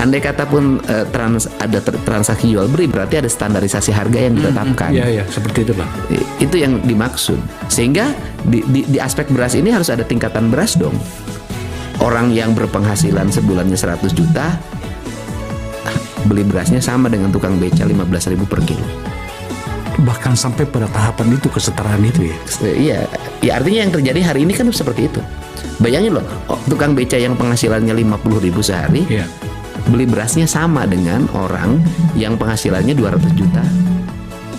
Andai kata pun ada transaksi jual beli, berarti ada standarisasi harga yang ditetapkan. Iya, seperti itu Pak. Itu yang dimaksud. Sehingga di aspek beras ini harus ada tingkatan beras dong. Orang yang berpenghasilan sebulannya 100 juta, beli berasnya sama dengan tukang beca 15.000 per kilo. Bahkan sampai pada tahapan itu, kesetaraan itu ya. Iya, ya artinya yang terjadi hari ini kan seperti itu. Bayangin loh, tukang beca yang penghasilannya 50.000 sehari, Iya. beli berasnya sama dengan orang yang penghasilannya 200 juta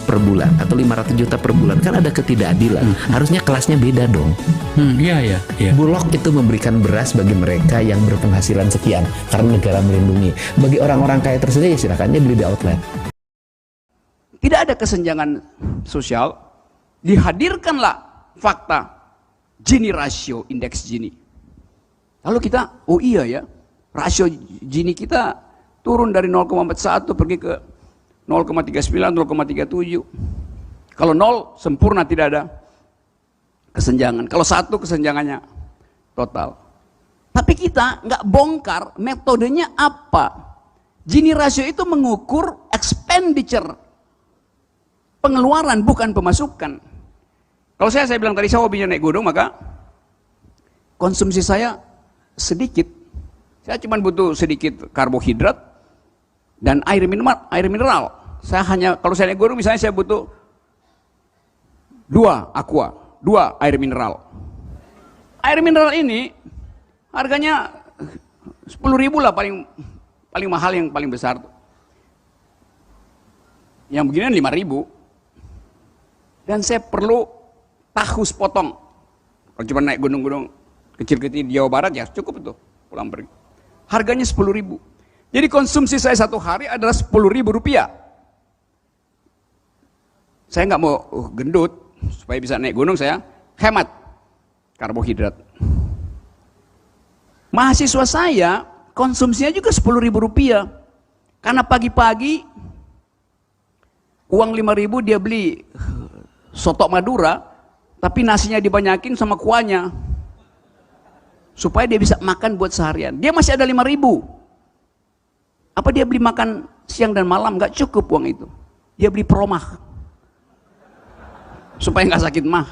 per bulan atau 500 juta per bulan. Kan ada ketidakadilan. Harusnya kelasnya beda dong. Iya. Bulog itu memberikan beras bagi mereka yang berpenghasilan sekian karena negara melindungi. Bagi orang-orang kaya tersedia, ya silakan dia beli di outlet. Tidak ada kesenjangan sosial, dihadirkanlah fakta Gini rasio, indeks Gini. Lalu kita, oh iya ya, rasio Gini kita turun dari 0,41 pergi ke 0,39, 0,37. Kalau 0 sempurna, tidak ada kesenjangan. Kalau 1 kesenjangannya total. Tapi kita nggak bongkar metodenya apa. Gini rasio itu mengukur expenditure, pengeluaran bukan pemasukan. Kalau saya bilang tadi saya hobinya naik gunung, maka konsumsi saya sedikit. Saya cuma butuh sedikit karbohidrat dan air mineral. Saya hanya, kalau saya naik gunung misalnya saya butuh 2 aqua, 2 air mineral. Air mineral ini harganya 10.000 lah, paling mahal, yang paling besar tuh. Yang beginian 5.000. Dan saya perlu tahu sepotong. Kalau cuma naik gunung-gunung kecil-kecil di Jawa Barat ya cukup itu, pulang pergi. Harganya 10.000. Jadi konsumsi saya satu hari adalah 10.000 rupiah. Saya nggak mau gendut, supaya bisa naik gunung saya hemat karbohidrat. Mahasiswa saya konsumsinya juga 10.000 rupiah. Karena pagi-pagi uang 5.000 dia beli soto Madura, tapi nasinya dibanyakin sama kuahnya supaya dia bisa makan buat seharian. Dia masih ada 5.000. Apa dia beli makan siang dan malam? Nggak cukup uang itu. Dia beli promah supaya nggak sakit mah.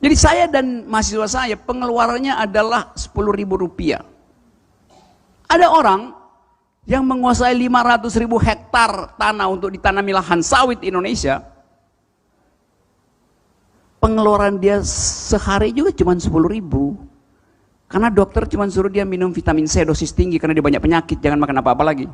Jadi saya dan mahasiswa saya pengeluarannya adalah 10.000 rupiah. Ada orang yang menguasai 500.000 hektar tanah untuk ditanami lahan sawit Indonesia. Pengeluaran dia sehari juga cuma 10.000. Karena dokter cuma suruh dia minum vitamin C dosis tinggi karena dia banyak penyakit, jangan makan apa-apa lagi.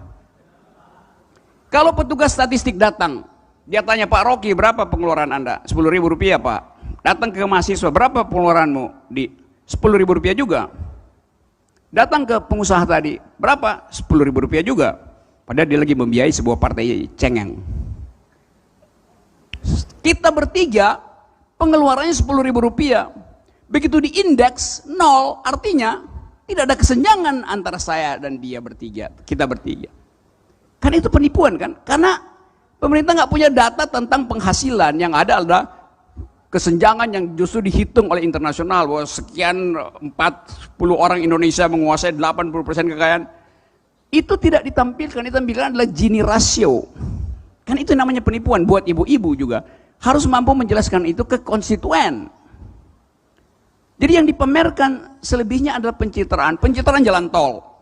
Kalau petugas statistik datang, dia tanya, Pak Rocky, berapa pengeluaran Anda? 10.000 rupiah Pak. Datang ke mahasiswa, berapa pengeluaranmu? Di 10.000 rupiah juga. Datang ke pengusaha tadi, berapa? 10.000 rupiah juga. Padahal dia lagi membiayai sebuah partai cengeng. Kita bertiga pengeluarannya 10.000 rupiah. Begitu diindeks 0, artinya tidak ada kesenjangan antara saya dan dia bertiga, kita bertiga. Kan itu penipuan kan? Karena pemerintah nggak punya data tentang penghasilan. Yang ada adalah kesenjangan yang justru dihitung oleh internasional, bahwa sekian 40 orang Indonesia menguasai 80% kekayaan. Itu tidak ditampilkan adalah Gini rasio. Kan itu namanya penipuan buat ibu-ibu juga. Harus mampu menjelaskan itu ke konstituen. Jadi yang dipamerkan selebihnya adalah pencitraan jalan tol.